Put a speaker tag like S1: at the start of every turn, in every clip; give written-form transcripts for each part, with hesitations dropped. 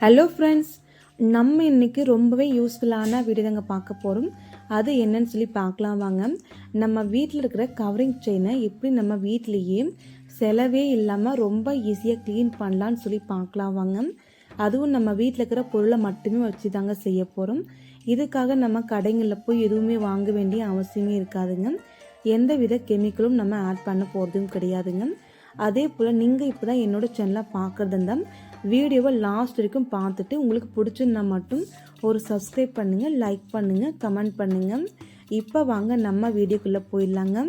S1: Hello friends, நம்ம இன்றைக்கி ரொம்பவே யூஸ்ஃபுல்லான வீடியோங்க பார்க்க போகிறோம். அது என்னன்னு சொல்லி பார்க்கலாம் வாங்க. நம்ம வீட்டில் இருக்கிற கவரிங் செயினை எப்படி நம்ம வீட்டிலையே செலவே இல்லாமல் ரொம்ப ஈஸியாக க்ளீன் பண்ணலான்னு சொல்லி பார்க்கலாம் வாங்க. அதுவும் நம்ம வீட்டில் இருக்கிற பொருளை மட்டுமே வச்சு தாங்க செய்ய போகிறோம். இதுக்காக நம்ம கடைகளில் போய் எதுவுமே வாங்க வேண்டிய அவசியமே இருக்காதுங்க. எந்த வித கெமிக்கலும் நம்ம ஆட் பண்ண போகிறதும் கிடையாதுங்க. அதே போல் நீங்கள் இப்போ தான் என்னோடய சேனலை பார்க்குறது இருந்தால் வீடியோவை லாஸ்ட் வரைக்கும் பார்த்துட்டு உங்களுக்கு பிடிச்சிருந்தா மட்டும் ஒரு சப்ஸ்கிரைப் பண்ணுங்கள், லைக் பண்ணுங்கள், கமெண்ட் பண்ணுங்கள். இப்போ வாங்க நம்ம வீடியோக்குள்ளே போயிடலாங்க.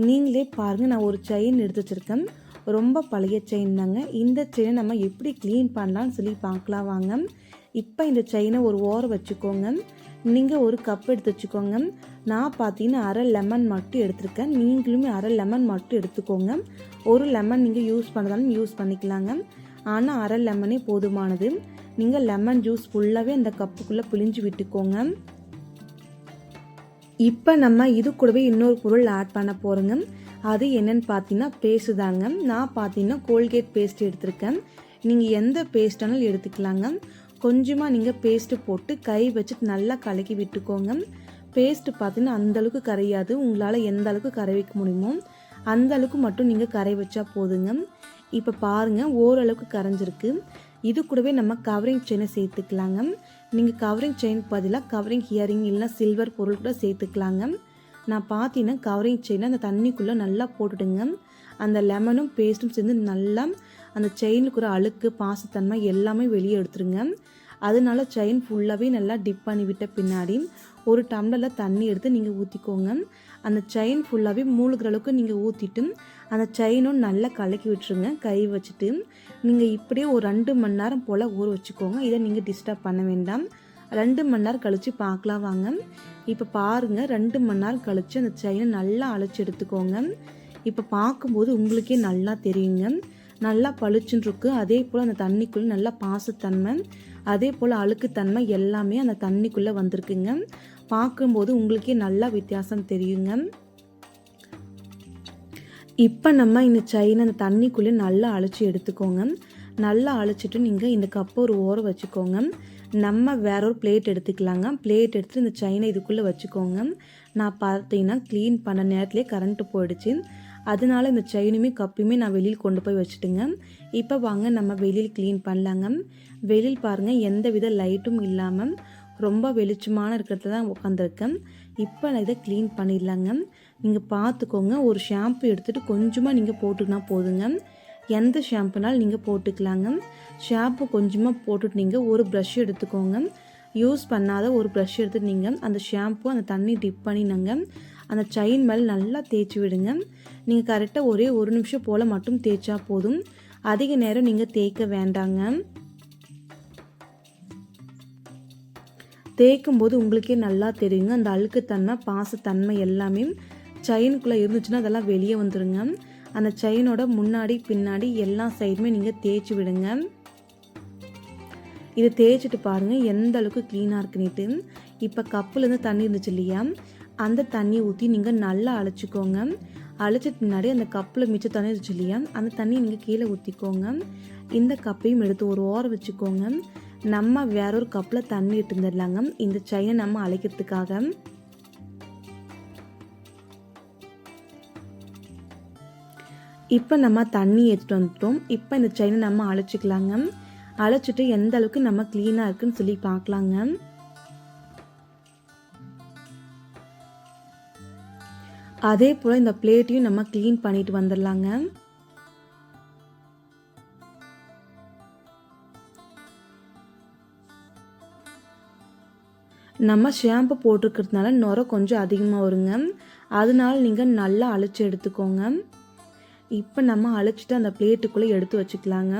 S1: நீங்களே பாருங்கள், நான் ஒரு செயின் எடுத்து வச்சுருக்கேன். ரொம்ப பழைய செயின் தாங்க. இந்த செயினை நம்ம எப்படி க்ளீன் பண்ணலான்னு சொல்லி பார்க்கலாம் வாங்க. இப்போ இந்த செயினை ஒரு ஓரம் வச்சுக்கோங்க. நீங்கள் ஒரு கப் எடுத்து வச்சுக்கோங்க. நான் பார்த்தீங்கன்னா அரை லெமன் மட்டும் எடுத்துருக்கேன். நீங்களுமே அரை லெமன் மட்டும் எடுத்துக்கோங்க. ஒரு லெமன் நீங்கள் யூஸ் பண்ணுறதாலும் யூஸ் பண்ணிக்கலாங்க. ஆனால் அரை லெமனே போதுமானது. நீங்கள் லெமன் ஜூஸ் ஃபுல்லாகவே அந்த கப்புக்குள்ளே பிழிஞ்சு விட்டுக்கோங்க. இப்போ நம்ம இது கூடவே இன்னொரு பொருள் ஆட் பண்ண போகிறோங்க. அது என்னென்னு பார்த்தீங்கன்னா பேஸ்ட் தாங்க. நான் பார்த்தீங்கன்னா கோல்கேட் பேஸ்ட் எடுத்திருக்கேன். நீங்கள் எந்த பேஸ்ட்டானாலும் எடுத்துக்கலாங்க. கொஞ்சமாக நீங்கள் பேஸ்ட்டு போட்டு கை வச்சுட்டு நல்லா கலக்கி விட்டுக்கோங்க. பேஸ்ட்டு பார்த்தீங்கன்னா அந்தளவுக்கு கரையாது. உங்களால் எந்த அளவுக்கு கரை வைக்க முடியுமோ அந்த அளவுக்கு மட்டும் நீங்கள் கரை வச்சா போதுங்க. இப்போ பாருங்கள், ஓரளவுக்கு கரைஞ்சிருக்கு. இது கூடவே நம்ம கவரிங் செயினை சேர்த்துக்கலாங்க. நீங்கள் கவரிங் செயினுக்கு பதிலாக கவரிங் ஹியரிங் இல்லைனா சில்வர் பொருள் கூட சேர்த்துக்கலாங்க. நான் பார்த்தீங்கன்னா கவரிங் செயினை அந்த தண்ணிக்குள்ளே நல்லா போட்டுடுங்க. அந்த லெமனும் பேஸ்ட்டும் சேர்ந்து நல்லா அந்த செயினுக்கு ஒரு அழுக்கு பாசத்தன்மை எல்லாமே வெளியே எடுத்துருங்க. அதனால செயின் ஃபுல்லாகவே நல்லா டிப் பண்ணி விட்ட பின்னாடி ஒரு டம்ளரில் தண்ணி எடுத்து நீங்கள் ஊற்றிக்கோங்க. அந்த செயின் ஃபுல்லாகவே மூழ்கிற அளவுக்கு நீங்கள் ஊற்றிட்டு அந்த செயினும் நல்லா கலக்கி விட்டுருங்க. கை வச்சுட்டு நீங்கள் இப்படியே ஒரு 2 மணி நேரம் போல் ஊற வச்சுக்கோங்க. இதை நீங்கள் டிஸ்டர்ப் பண்ண வேண்டாம். 2 மணி நேரம் கழித்து பார்க்கலாம் வாங்க. இப்போ பாருங்கள், 2 மணி நேரம் கழித்து அந்த செயினை நல்லா அழைச்சி எடுத்துக்கோங்க. இப்போ பார்க்கும்போது உங்களுக்கே நல்லா தெரியுங்க, நல்லா பளிச்சுன்னு இருக்கு. அதே போல் அந்த தண்ணிக்குள்ளே நல்லா பாசத்தன்மை, அதே போல் அழுக்குத்தன்மை எல்லாமே அந்த தண்ணிக்குள்ளே வந்திருக்குங்க. பார்க்கும்போது உங்களுக்கே நல்லா வித்தியாசம் தெரியுங்க. இப்போ நம்ம இந்த செயினை அந்த தண்ணிக்குள்ளே நல்லா அழைச்சி எடுத்துக்கோங்க. நல்லா அழைச்சிட்டு நீங்கள் இந்த கப்பை ஒரு ஓரம் வச்சுக்கோங்க. நம்ம வேற ஒரு பிளேட் எடுத்துக்கலாங்க. பிளேட் எடுத்துட்டு இந்த செயினை இதுக்குள்ளே வச்சுக்கோங்க. நான் பார்த்தீங்கன்னா க்ளீன் பண்ண நேரத்துலேயே கரண்ட்டு போயிடுச்சு. அதனால இந்த செயினுமே கப்பையுமே நான் வெளியில் கொண்டு போய் வச்சுட்டுங்க. இப்போ வாங்க நம்ம வெளியில் க்ளீன் பண்ணலாங்க. வெளியில் பாருங்கள், எந்த வித லைட்டும் இல்லாமல் ரொம்ப வெளிச்சமான இருக்கிறது தான் உட்காந்துருக்கேன். இப்போ நான் இதை க்ளீன் பண்ணிடலாங்க. நீங்கள் பார்த்துக்கோங்க, ஒரு ஷாம்பு எடுத்துகிட்டு கொஞ்சமாக நீங்கள் போட்டுக்கினா போதுங்க. எந்த ஷாம்புனாலும் நீங்கள் போட்டுக்கலாங்க. ஷாம்பு கொஞ்சமாக போட்டுட்டு நீங்கள் ஒரு ப்ரஷ் எடுத்துக்கோங்க. யூஸ் பண்ணாத ஒரு ப்ரஷ் எடுத்துட்டு நீங்கள் அந்த ஷாம்பு அந்த தண்ணி டிப் பண்ணினாங்க அந்த செயின் மேலே நல்லா தேய்ச்சி விடுங்க. நீங்கள் கரெக்டாக ஒரே 1 நிமிஷம் போல் மட்டும் தேய்ச்சா போதும். அதிக நேரம் நீங்கள் தேய்க்க வேண்டாங்க. தேய்க்கும் போது உங்களுக்கே நல்லா தெரியுங்க, அந்த அழுக்குத்தன்மை பாசத்தன்மை எல்லாமே செயினுக்குள்ளே இருந்துச்சுன்னா அதெல்லாம் வெளியே வந்துடுங்க. அந்த செயினோட முன்னாடி பின்னாடி எல்லா சைடுமே நீங்கள் தேய்ச்சி விடுங்க. இதை தேய்ச்சிட்டு பாருங்கள் எந்த அளவுக்கு க்ளீனாக இருக்குன்னுட்டு. இப்போ கப்புலேருந்து தண்ணி இருந்துச்சு இல்லையா, அந்த தண்ணியை ஊற்றி நீங்கள் நல்லா அழைச்சிக்கோங்க. அழைச்சிட்டு முன்னாடி அந்த கப்பில் மிச்சம் தண்ணி இருந்துச்சு இல்லையா, அந்த தண்ணியை நீங்கள் கீழே ஊற்றிக்கோங்க. இந்த கப்பையும் எடுத்து ஒரு ஓரம் வச்சுக்கோங்க. நம்ம வேறொரு கப்பில் தண்ணி இட்டு வந்துடலாங்க இந்த செயினை நம்ம அழைக்கிறதுக்காக. இப்போ நம்ம தண்ணி எடுத்துகிட்டு வந்துட்டோம். இப்போ இந்த செயினை நம்ம அழைச்சிக்கலாங்க. அழைச்சிட்டு எந்த அளவுக்கு நம்ம க்ளீனாக இருக்குன்னு சொல்லி பார்க்கலாங்க. அதே போல் இந்த பிளேட்டையும் நம்ம க்ளீன் பண்ணிட்டு வந்துடலாங்க. நம்ம ஷாம்பு போட்டிருக்கிறதுனால நுரை கொஞ்சம் அதிகமாக வருங்க. அதனால நீங்கள் நல்லா அழைச்சி எடுத்துக்கோங்க. இப்போ நம்ம அழைச்சிட்டு அந்த பிளேட்டுக்குள்ளே எடுத்து வச்சுக்கலாங்க.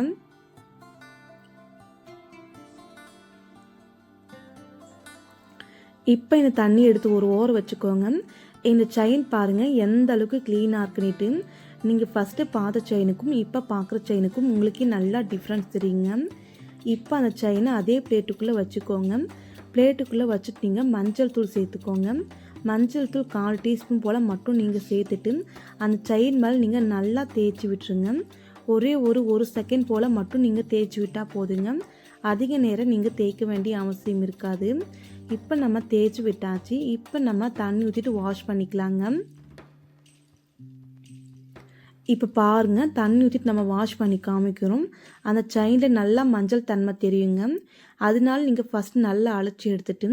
S1: இப்போ இந்த தண்ணி எடுத்து ஒரு ஓரம் வச்சுக்கோங்க. இந்த செயின் பாருங்கள் எந்த அளவுக்கு க்ளீனாக இருக்குன்னுட்டு. நீங்கள் ஃபஸ்ட்டு பார்த்த செயினுக்கும் இப்போ பார்க்குற செயினுக்கும் உங்களுக்கே நல்லா டிஃப்ரென்ஸ் தெரியுங்க. இப்போ அந்த செயினை அதே பிளேட்டுக்குள்ளே வச்சுக்கோங்க. பிளேட்டுக்குள்ளே வச்சுட்டு நீங்கள் மஞ்சள் தூள் சேர்த்துக்கோங்க. மஞ்சள் தூள் 1/4 டீஸ்பூன் போல் மட்டும் நீங்கள் சேர்த்துட்டு அந்த செயின் மேலே நீங்கள் நல்லா தேய்ச்சி விட்டுருங்க. ஒரே ஒரு செகண்ட் போல் மட்டும் நீங்கள் தேய்ச்சி விட்டால் போதுங்க. அதிக நேரம் நீங்கள் தேய்க்க வேண்டிய அவசியம் இருக்காது. இப்போ நம்ம தேய்ச்சி விட்டாச்சு. இப்போ நம்ம தண்ணி ஊற்றிட்டு வாஷ் பண்ணிக்கலாங்க. இப்போ பாருங்கள், தண்ணி ஊற்றிட்டு நம்ம வாஷ் பண்ணி காமிக்கிறோம். அந்த செயினில் நல்லா மஞ்சள் தன்மை தெரியுங்க. அதனால நீங்கள் ஃபஸ்ட்டு நல்லா அலசி எடுத்துட்டு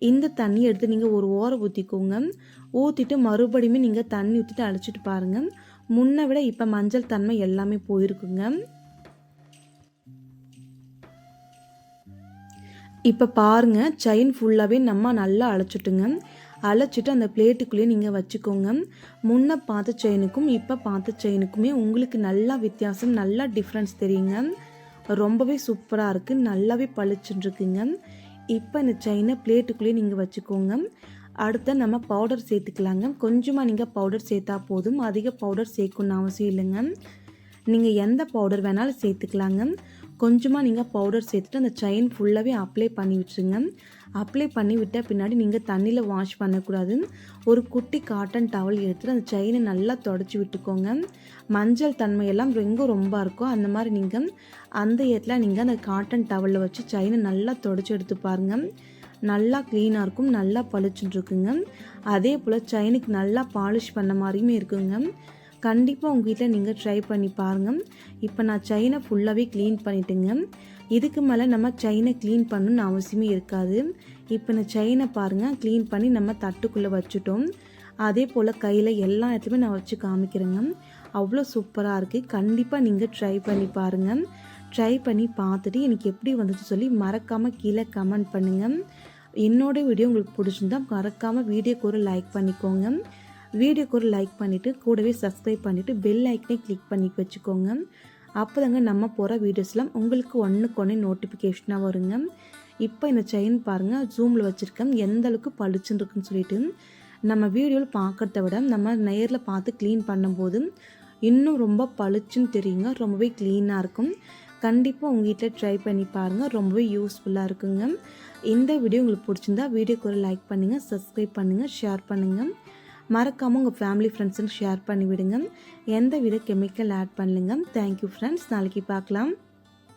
S1: இந்த தண்ணி எடுத்து நீங்கள் ஒரு ஓரம் ஊற்றிக்கோங்க. ஊற்றிட்டு மறுபடியுமே நீங்கள் தண்ணி ஊற்றிட்டு அலசிட்டு பாருங்கள். முன்னை விட இப்போ மஞ்சள் தன்மை எல்லாமே போயிருக்குங்க. இப்போ பாருங்கள், செயின் ஃபுல்லாகவே நம்ம நல்லா அழைச்சிட்டுங்க. அழைச்சிட்டு அந்த பிளேட்டுக்குள்ளேயே நீங்கள் வச்சுக்கோங்க. முன்ன பார்த்த செயினுக்கும் இப்போ பார்த்த செயினுக்குமே உங்களுக்கு நல்லா வித்தியாசம், நல்லா டிஃப்ரென்ஸ் தெரியுங்க. ரொம்பவே சூப்பராக இருக்குது, நல்லாவே பளிச்சுன்னு இருக்குங்க. இப்போ இந்த செயினை பிளேட்டுக்குள்ளேயே நீங்கள் வச்சுக்கோங்க. அடுத்து நம்ம பவுடர் சேர்த்துக்கலாங்க. கொஞ்சமாக நீங்கள் பவுடர் சேர்த்தா போதும், அதிக பவுடர் சேர்க்கணுன்னு அவசியம் இல்லைங்க. நீங்கள் எந்த பவுடர் வேணாலும் சேர்த்துக்கலாங்க. கொஞ்சமாக நீங்கள் பவுடர் சேர்த்துட்டு அந்த செயின் ஃபுல்லாகவே அப்ளை பண்ணி விட்டுருங்க. அப்ளை பண்ணி விட்ட பின்னாடி நீங்கள் தண்ணியில் வாஷ் பண்ணக்கூடாது. ஒரு குட்டி காட்டன் டவல் எடுத்துகிட்டு அந்த செயினை நல்லா தொடச்சி விட்டுக்கோங்க. மஞ்சள் தன்மையெல்லாம் ரொம்ப இருக்கும். அந்த மாதிரி நீங்கள் அந்த இடத்துல நீங்கள் அந்த காட்டன் டவலில் வச்சு செயினை நல்லா தொடச்சி எடுத்து பாருங்கள். நல்லா க்ளீனாக இருக்கும், நல்லா பளிச்சுன்னு இருக்குங்க. அதே போல் செயினுக்கு நல்லா பாலிஷ் பண்ண மாதிரியுமே இருக்குங்க. கண்டிப்பாக உங்கள் வீட்டில் நீங்கள் ட்ரை பண்ணி பாருங்கள். இப்போ நான் செயினை ஃபுல்லாகவே க்ளீன் பண்ணிட்டேங்க. இதுக்கு மேலே நம்ம செயினை க்ளீன் பண்ணணுன்னு அவசியமே இருக்காது. இப்போ இந்த செயினை பாருங்கள், க்ளீன் பண்ணி நம்ம தட்டுக்குள்ளே வச்சுட்டோம். அதே போல் கையில் எல்லா இடத்துலையுமே நான் வச்சு காமிக்கிறேங்க. அவ்வளோ சூப்பராக இருக்குது. கண்டிப்பாக நீங்கள் ட்ரை பண்ணி பாருங்கள். ட்ரை பண்ணி பார்த்துட்டு எனக்கு எப்படி வந்துச்சு சொல்லி மறக்காமல் கீழே கமெண்ட் பண்ணுங்கள். என்னோடய வீடியோ உங்களுக்கு பிடிச்சிருந்தா மறக்காமல் வீடியோக்கு ஒரு லைக் பண்ணிக்கோங்க. வீடியோக்கு ஒரு லைக் பண்ணிவிட்டு கூடவே சப்ஸ்கிரைப் பண்ணிவிட்டு பெல் ஐக்கனே கிளிக் பண்ணி வச்சுக்கோங்க. அப்போ தாங்க நம்ம போகிற வீடியோஸ்லாம் உங்களுக்கு ஒன்றுக்கு நோட்டிஃபிகேஷனாக வருங்க. இப்போ இந்த செயின் பாருங்கள், ஜூமில் வச்சுருக்கேன் எந்த அளவுக்கு பளிச்சுன்னு இருக்குன்னு சொல்லிட்டு. நம்ம வீடியோவில் பார்க்குறத விட நம்ம நேரில் பார்த்து க்ளீன் பண்ணும்போது இன்னும் ரொம்ப பளிச்சுன்னு தெரியுங்க. ரொம்பவே க்ளீனாக இருக்கும். கண்டிப்பாக உங்கள் வீட்டில் ட்ரை பண்ணி பாருங்கள், ரொம்பவே யூஸ்ஃபுல்லாக இருக்குங்க. இந்த வீடியோ உங்களுக்கு பிடிச்சிருந்தா வீடியோக்கு ஒரு லைக் பண்ணுங்கள், சப்ஸ்கிரைப் பண்ணுங்கள், ஷேர் பண்ணுங்கள். மறக்காமல் உங்கள் ஃபேமிலி ஃப்ரெண்ட்ஸுக்கு ஷேர் பண்ணி விடுங்க. எந்த வித கெமிக்கல் ஆட் பண்ணலைங்க. தேங்க்யூ ஃப்ரெண்ட்ஸ், நாளைக்கு பார்க்கலாம்.